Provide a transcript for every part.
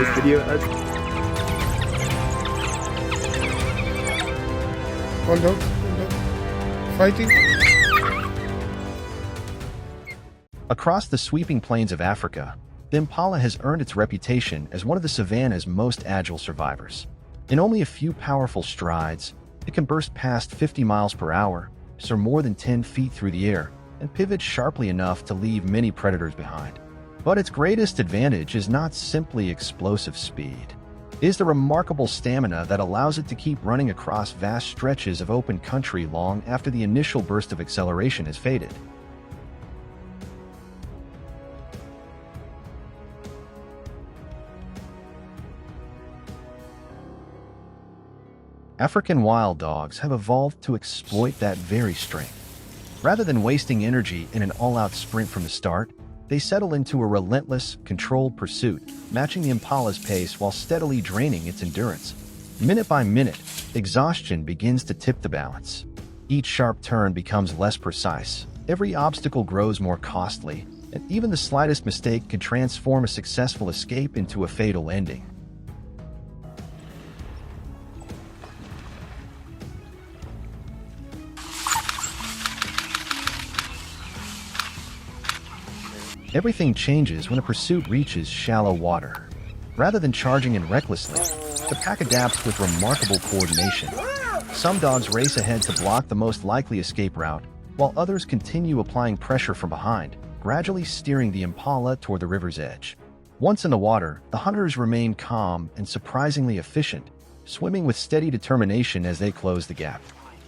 first video. Hold on. Fighting. Across the sweeping plains of Africa, the impala has earned its reputation as one of the savanna's most agile survivors. In only a few powerful strides, it can burst past 50 miles per hour, soar more than 10 feet through the air, and pivot sharply enough to leave many predators behind. But its greatest advantage is not simply explosive speed. It is the remarkable stamina that allows it to keep running across vast stretches of open country long after the initial burst of acceleration has faded. African wild dogs have evolved to exploit that very strength. Rather than wasting energy in an all-out sprint from the start, they settle into a relentless, controlled pursuit, matching the impala's pace while steadily draining its endurance. Minute by minute, exhaustion begins to tip the balance. Each sharp turn becomes less precise, every obstacle grows more costly, and even the slightest mistake could transform a successful escape into a fatal ending. Everything changes when a pursuit reaches shallow water. Rather than charging in recklessly, the pack adapts with remarkable coordination. Some dogs race ahead to block the most likely escape route, while others continue applying pressure from behind, gradually steering the impala toward the river's edge. Once in the water, the hunters remain calm and surprisingly efficient, swimming with steady determination as they close the gap.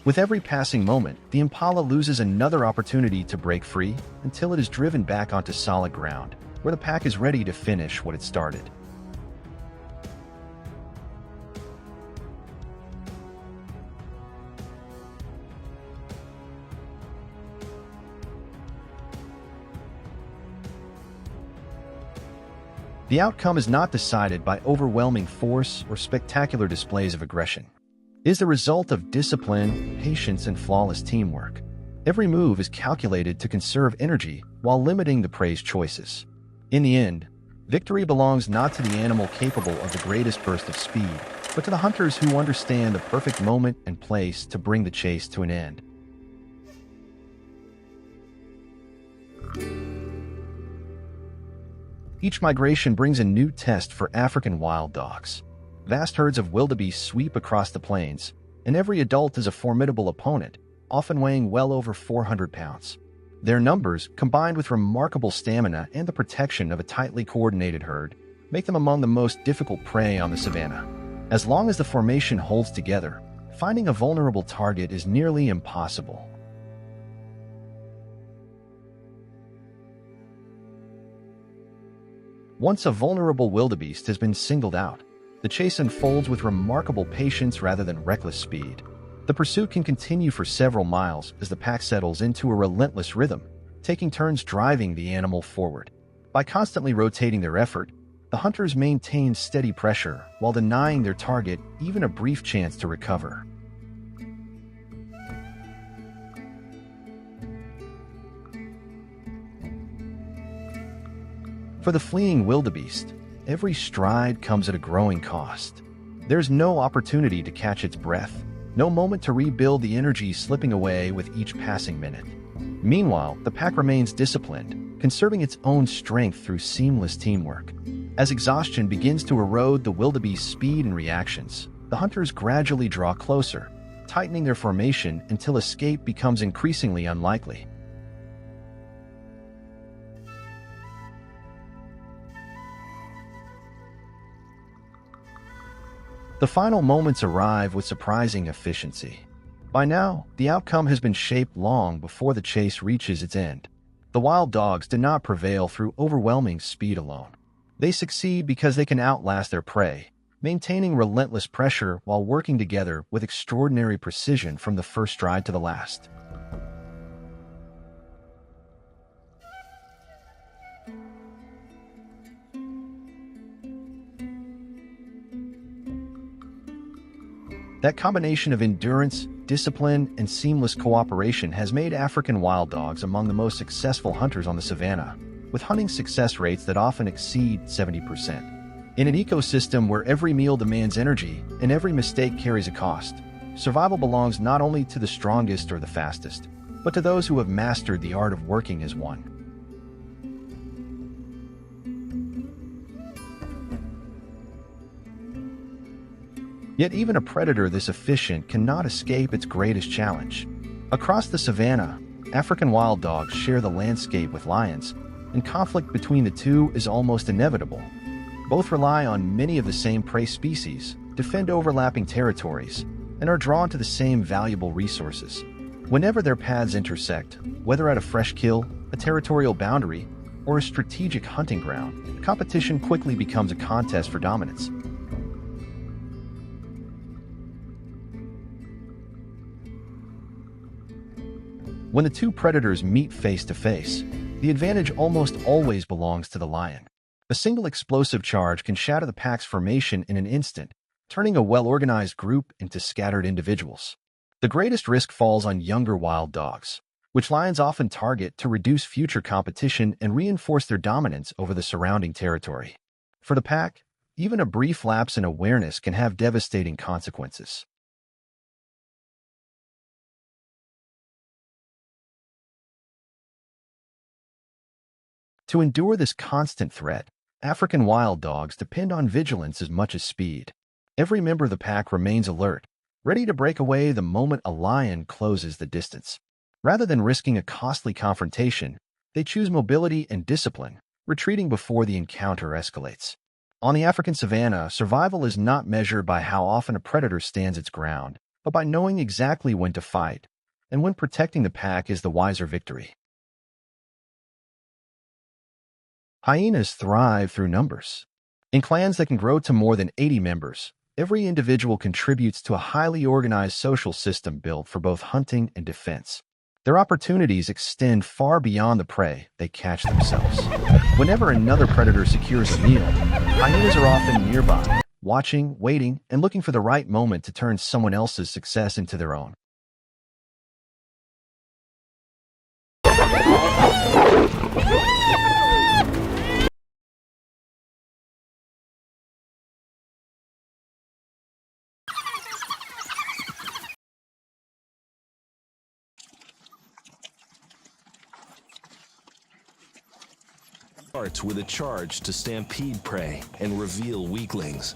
With every passing moment, the impala loses another opportunity to break free until it is driven back onto solid ground, where the pack is ready to finish what it started. The outcome is not decided by overwhelming force or spectacular displays of aggression. It is the result of discipline, patience, and flawless teamwork. Every move is calculated to conserve energy while limiting the prey's choices. In the end, victory belongs not to the animal capable of the greatest burst of speed, but to the hunters who understand the perfect moment and place to bring the chase to an end. Each migration brings a new test for African wild dogs. Vast herds of wildebeest sweep across the plains, and every adult is a formidable opponent, often weighing well over 400 pounds. Their numbers, combined with remarkable stamina and the protection of a tightly coordinated herd, make them among the most difficult prey on the savanna. As long as the formation holds together, finding a vulnerable target is nearly impossible. Once a vulnerable wildebeest has been singled out, the chase unfolds with remarkable patience rather than reckless speed. The pursuit can continue for several miles as the pack settles into a relentless rhythm, taking turns driving the animal forward. By constantly rotating their effort, the hunters maintain steady pressure while denying their target even a brief chance to recover. For the fleeing wildebeest, every stride comes at a growing cost. There's no opportunity to catch its breath, no moment to rebuild the energy slipping away with each passing minute. Meanwhile, the pack remains disciplined, conserving its own strength through seamless teamwork. As exhaustion begins to erode the wildebeest's speed and reactions, the hunters gradually draw closer, tightening their formation until escape becomes increasingly unlikely. The final moments arrive with surprising efficiency. By now, the outcome has been shaped long before the chase reaches its end. The wild dogs do not prevail through overwhelming speed alone. They succeed because they can outlast their prey, maintaining relentless pressure while working together with extraordinary precision from the first stride to the last. That combination of endurance, discipline, and seamless cooperation has made African wild dogs among the most successful hunters on the savanna, with hunting success rates that often exceed 70%. In an ecosystem where every meal demands energy and every mistake carries a cost, survival belongs not only to the strongest or the fastest, but to those who have mastered the art of working as one. Yet even a predator this efficient cannot escape its greatest challenge. Across the savanna, African wild dogs share the landscape with lions, and conflict between the two is almost inevitable. Both rely on many of the same prey species, defend overlapping territories, and are drawn to the same valuable resources. Whenever their paths intersect, whether at a fresh kill, a territorial boundary, or a strategic hunting ground, competition quickly becomes a contest for dominance. When the two predators meet face to face, the advantage almost always belongs to the lion. A single explosive charge can shatter the pack's formation in an instant, turning a well-organized group into scattered individuals. The greatest risk falls on younger wild dogs, which lions often target to reduce future competition and reinforce their dominance over the surrounding territory. For the pack, even a brief lapse in awareness can have devastating consequences. To endure this constant threat, African wild dogs depend on vigilance as much as speed. Every member of the pack remains alert, ready to break away the moment a lion closes the distance. Rather than risking a costly confrontation, they choose mobility and discipline, retreating before the encounter escalates. On the African savanna, survival is not measured by how often a predator stands its ground, but by knowing exactly when to fight, and when protecting the pack is the wiser victory. Hyenas thrive through numbers. In clans that can grow to more than 80 members, every individual contributes to a highly organized social system built for both hunting and defense. Their opportunities extend far beyond the prey they catch themselves. Whenever another predator secures a meal, hyenas are often nearby, watching, waiting, and looking for the right moment to turn someone else's success into their own. Starts with a charge to stampede prey and reveal weaklings.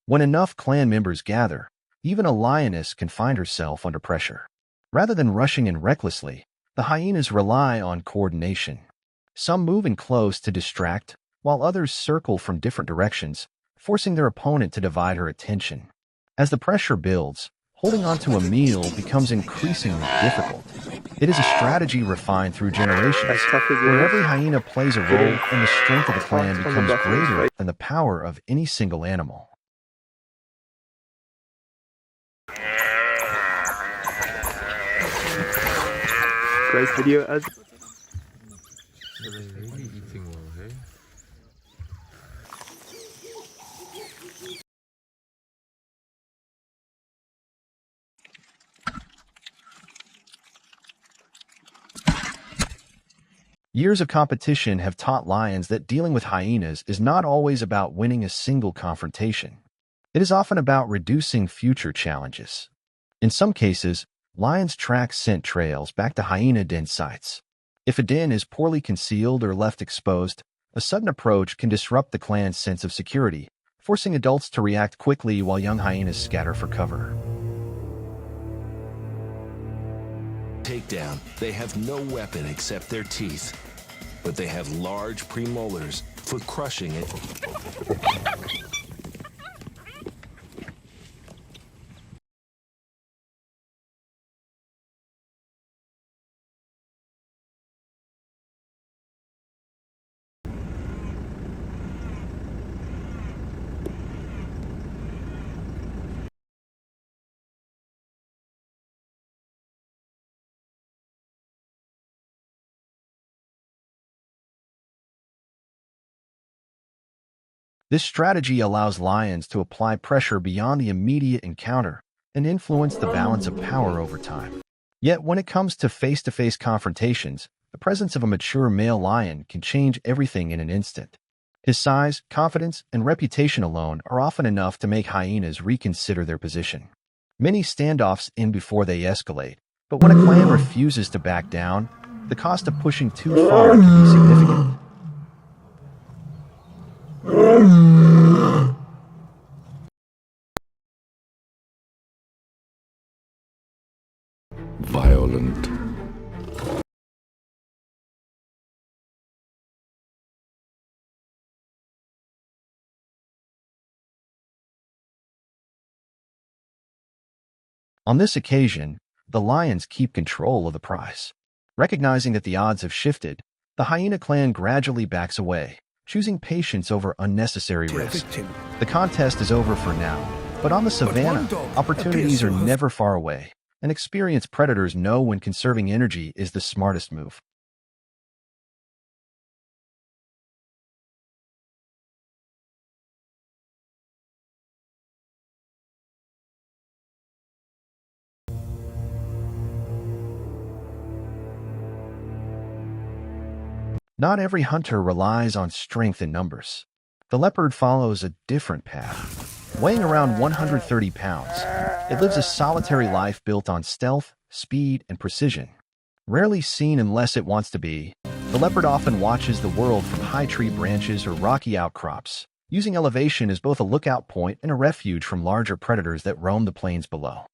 When enough clan members gather, even a lioness can find herself under pressure. Rather than rushing in recklessly, the hyenas rely on coordination. Some move in close to distract, while others circle from different directions, forcing their opponent to divide her attention. As the pressure builds, holding onto a meal becomes increasingly difficult. It is a strategy refined through generations, where every hyena plays a role and the strength of the clan becomes greater than the power of any single animal. Great video as Really eating well, hey? Years of competition have taught lions that dealing with hyenas is not always about winning a single confrontation. It is often about reducing future challenges. In some cases, lions track scent trails back to hyena den sites. If a den is poorly concealed or left exposed, a sudden approach can disrupt the clan's sense of security, forcing adults to react quickly while young hyenas scatter for cover. Takedown. They have no weapon except their teeth, but they have large premolars for crushing it. This strategy allows lions to apply pressure beyond the immediate encounter and influence the balance of power over time. Yet when it comes to face-to-face confrontations, the presence of a mature male lion can change everything in an instant. His size, confidence, and reputation alone are often enough to make hyenas reconsider their position. Many standoffs end before they escalate, but when a clan refuses to back down, the cost of pushing too far can be significant. Violent. On this occasion, the lions keep control of the prize. Recognizing that the odds have shifted, the hyena clan gradually backs away, choosing patience over unnecessary risk. The contest is over for now, but on the savannah, opportunities are never far away, and experienced predators know when conserving energy is the smartest move. Not every hunter relies on strength in numbers. The leopard follows a different path. Weighing around 130 pounds, it lives a solitary life built on stealth, speed, and precision. Rarely seen unless it wants to be, the leopard often watches the world from high tree branches or rocky outcrops, using elevation as both a lookout point and a refuge from larger predators that roam the plains below.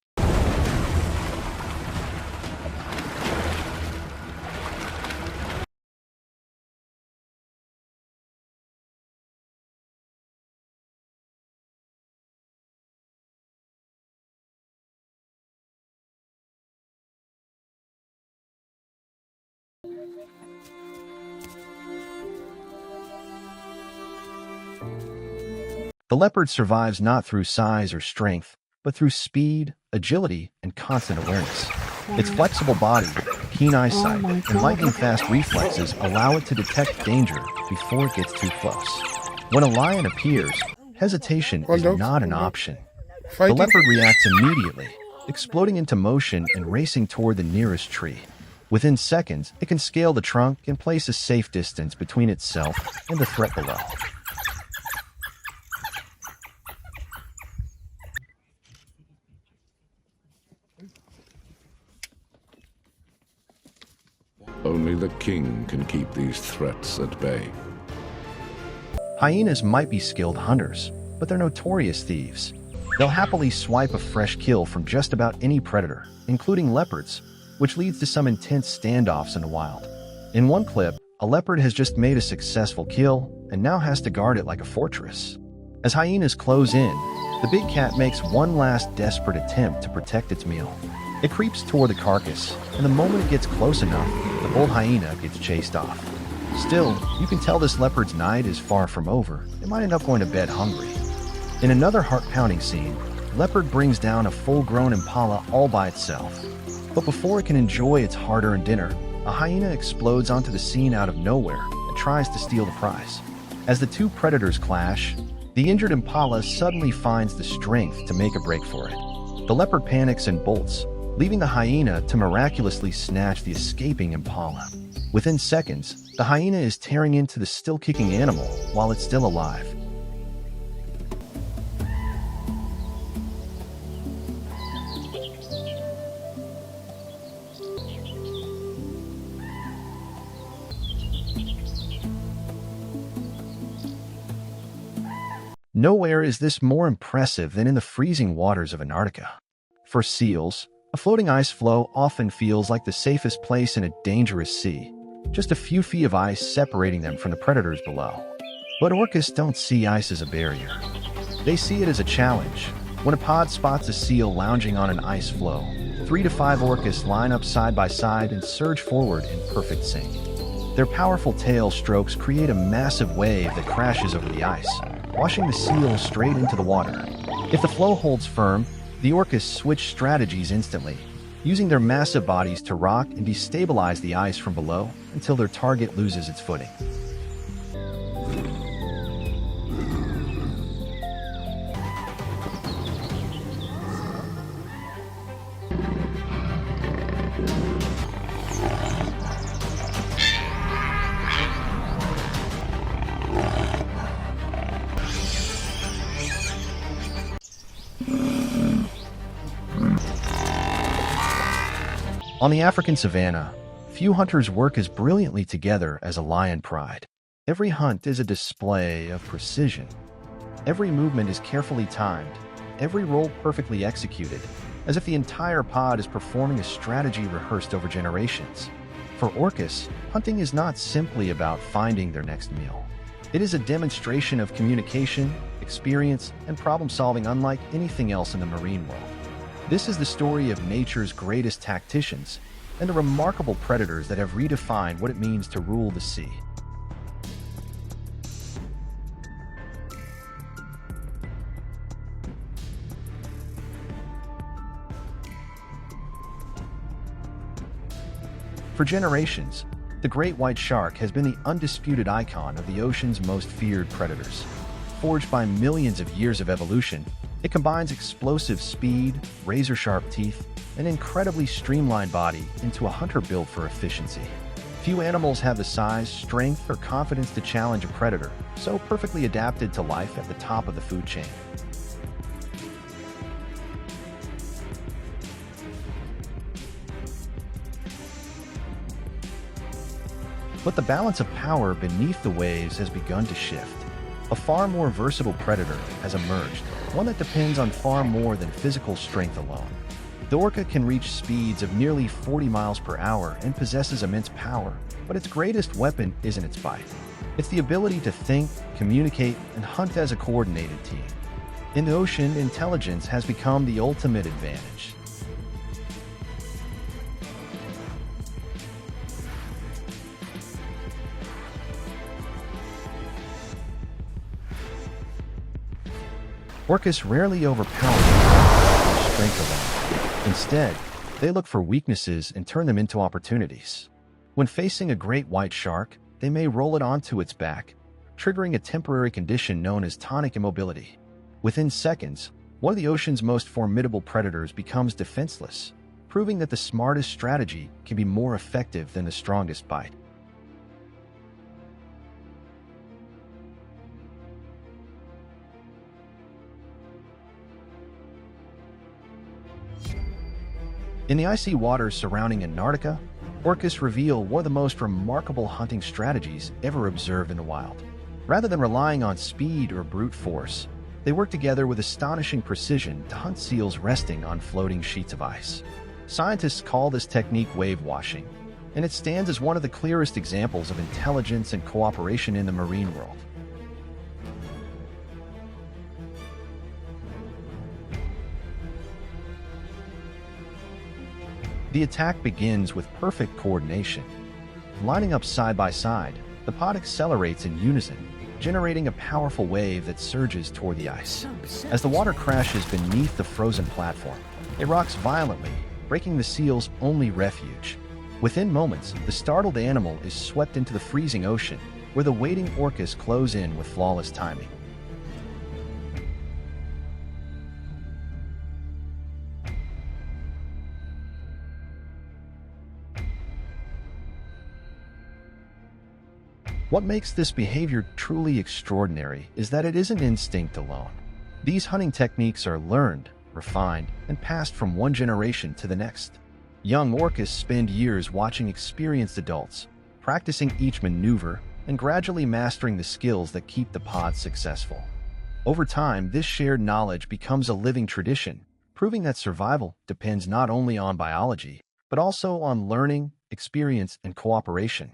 The leopard survives not through size or strength, but through speed, agility, and constant awareness. Its flexible body, keen eyesight, and lightning-fast reflexes allow it to detect danger before it gets too close. When a lion appears, hesitation is not an option. The leopard reacts immediately, exploding into motion and racing toward the nearest tree. Within seconds, it can scale the trunk and place a safe distance between itself and the threat below. Only the king can keep these threats at bay. Hyenas might be skilled hunters, but they're notorious thieves. They'll happily swipe a fresh kill from just about any predator, including leopards, which leads to some intense standoffs in the wild. In one clip, a leopard has just made a successful kill and now has to guard it like a fortress. As hyenas close in, the big cat makes one last desperate attempt to protect its meal. It creeps toward the carcass, and the moment it gets close enough, the old hyena gets chased off. Still, you can tell this leopard's night is far from over. It might end up going to bed hungry. In another heart-pounding scene, leopard brings down a full-grown impala all by itself. But before it can enjoy its hard-earned dinner, a hyena explodes onto the scene out of nowhere and tries to steal the prize. As the two predators clash, the injured impala suddenly finds the strength to make a break for it. The leopard panics and bolts, leaving the hyena to miraculously snatch the escaping impala. Within seconds, the hyena is tearing into the still-kicking animal while it's still alive. Nowhere is this more impressive than in the freezing waters of Antarctica. For seals, a floating ice floe often feels like the safest place in a dangerous sea, just a few feet of ice separating them from the predators below. But orcas don't see ice as a barrier. They see it as a challenge. When a pod spots a seal lounging on an ice floe, 3 to 5 orcas line up side by side and surge forward in perfect sync. Their powerful tail strokes create a massive wave that crashes over the ice, washing the seal straight into the water. If the floe holds firm, the orcas switch strategies instantly, using their massive bodies to rock and destabilize the ice from below until their target loses its footing. On the African savanna, few hunters work as brilliantly together as a lion pride. Every hunt is a display of precision. Every movement is carefully timed, every roll perfectly executed, as if the entire pod is performing a strategy rehearsed over generations. For orcas, hunting is not simply about finding their next meal. It is a demonstration of communication, experience, and problem-solving unlike anything else in the marine world. This is the story of nature's greatest tacticians and the remarkable predators that have redefined what it means to rule the sea. For generations, the great white shark has been the undisputed icon of the ocean's most feared predators. Forged by millions of years of evolution, it combines explosive speed, razor-sharp teeth, and incredibly streamlined body into a hunter built for efficiency. Few animals have the size, strength, or confidence to challenge a predator, so perfectly adapted to life at the top of the food chain. But the balance of power beneath the waves has begun to shift. A far more versatile predator has emerged, one that depends on far more than physical strength alone. The orca can reach speeds of nearly 40 miles per hour and possesses immense power, but its greatest weapon isn't its bite. It's the ability to think, communicate, and hunt as a coordinated team. In the ocean, intelligence has become the ultimate advantage. Orcas rarely overpower their strength alone. Instead, they look for weaknesses and turn them into opportunities. When facing a great white shark, they may roll it onto its back, triggering a temporary condition known as tonic immobility. Within seconds, one of the ocean's most formidable predators becomes defenseless, proving that the smartest strategy can be more effective than the strongest bite. In the icy waters surrounding Antarctica, orcas reveal one of the most remarkable hunting strategies ever observed in the wild. Rather than relying on speed or brute force, they work together with astonishing precision to hunt seals resting on floating sheets of ice. Scientists call this technique wave washing, and it stands as one of the clearest examples of intelligence and cooperation in the marine world. The attack begins with perfect coordination. Lining up side by side, the pod accelerates in unison, generating a powerful wave that surges toward the ice. As the water crashes beneath the frozen platform, it rocks violently, breaking the seal's only refuge. Within moments, the startled animal is swept into the freezing ocean, where the waiting orcas close in with flawless timing. What makes this behavior truly extraordinary is that it isn't instinct alone. These hunting techniques are learned, refined, and passed from one generation to the next. Young orcas spend years watching experienced adults, practicing each maneuver, and gradually mastering the skills that keep the pod successful. Over time, this shared knowledge becomes a living tradition, proving that survival depends not only on biology, but also on learning, experience, and cooperation.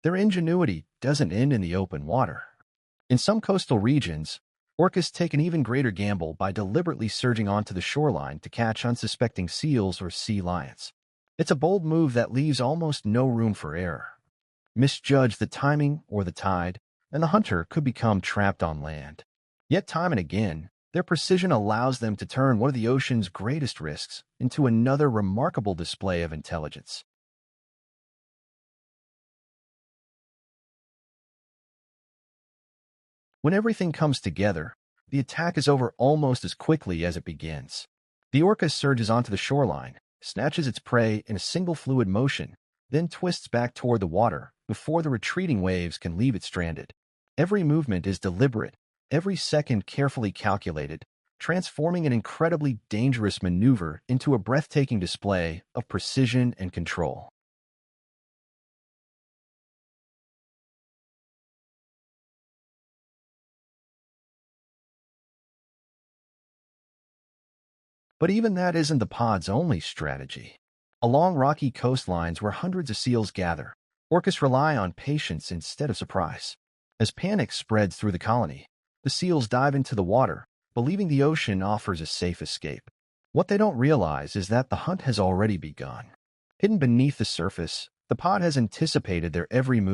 Their ingenuity doesn't end in the open water. In some coastal regions, orcas take an even greater gamble by deliberately surging onto the shoreline to catch unsuspecting seals or sea lions. It's a bold move that leaves almost no room for error. Misjudge the timing or the tide, and the hunter could become trapped on land. Yet time and again, their precision allows them to turn one of the ocean's greatest risks into another remarkable display of intelligence. When everything comes together, the attack is over almost as quickly as it begins. The orca surges onto the shoreline, snatches its prey in a single fluid motion, then twists back toward the water, before the retreating waves can leave it stranded. Every movement is deliberate, every second carefully calculated, transforming an incredibly dangerous maneuver into a breathtaking display of precision and control. But even that isn't the pod's only strategy. Along rocky coastlines where hundreds of seals gather, orcas rely on patience instead of surprise. As panic spreads through the colony, the seals dive into the water, believing the ocean offers a safe escape. What they don't realize is that the hunt has already begun. Hidden beneath the surface, the pod has anticipated their every move.